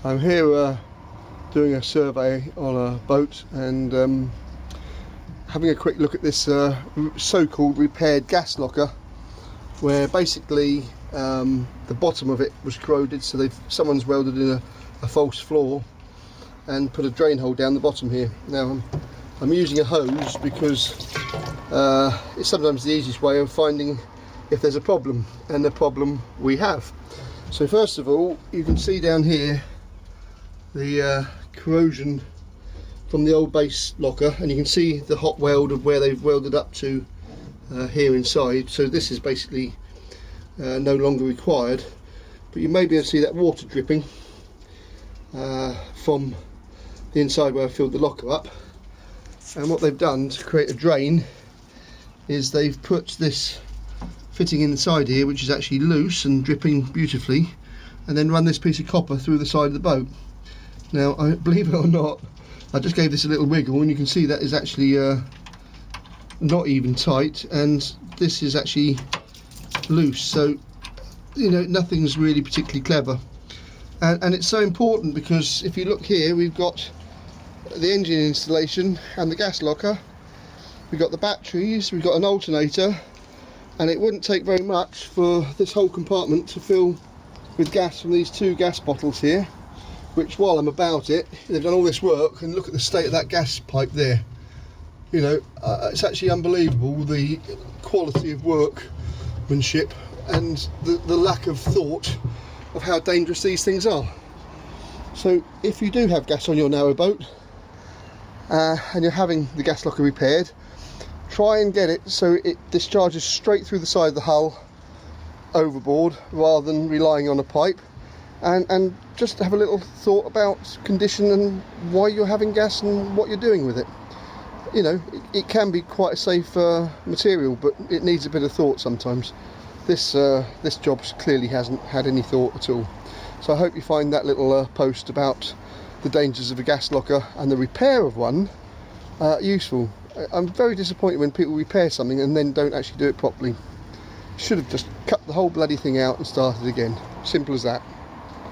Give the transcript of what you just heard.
I'm here doing a survey on a boat and having a quick look at this so-called repaired gas locker, where basically the bottom of it was corroded, so someone's welded in a false floor and put a drain hole down the bottom here. Now I'm using a hose because it's sometimes the easiest way of finding if there's a problem, and the problem we have. So first of all, you can see down here the corrosion from the old base locker, and you can see the hot weld of where they've welded up to here inside. So this is basically no longer required, but you may be able to see that water dripping from the inside where I filled the locker up. And what they've done to create a drain is they've put this fitting inside here, which is actually loose and dripping beautifully, and then run this piece of copper through the side of the boat. Now, believe it or not, I just gave this a little wiggle, and you can see that is actually not even tight, and this is actually loose. So, you know, nothing's really particularly clever. And it's so important because if you look here, we've got the engine installation and the gas locker. We've got the batteries, we've got an alternator, and it wouldn't take very much for this whole compartment to fill with gas from these two gas bottles here, which, while I'm about it, they've done all this work, and look at the state of that gas pipe there. You know, it's actually unbelievable, the quality of workmanship and the lack of thought of how dangerous these things are. So if you do have gas on your narrowboat and you're having the gas locker repaired, try and get it so it discharges straight through the side of the hull overboard, rather than relying on a pipe. And just have a little thought about condition and why you're having gas and what you're doing with it. You know, it can be quite a safe material, but it needs a bit of thought sometimes. This job clearly hasn't had any thought at all. So I hope you find that little post about the dangers of a gas locker and the repair of one useful. I'm very disappointed when people repair something and then don't actually do it properly. Should have just cut the whole bloody thing out and started again. Simple as that.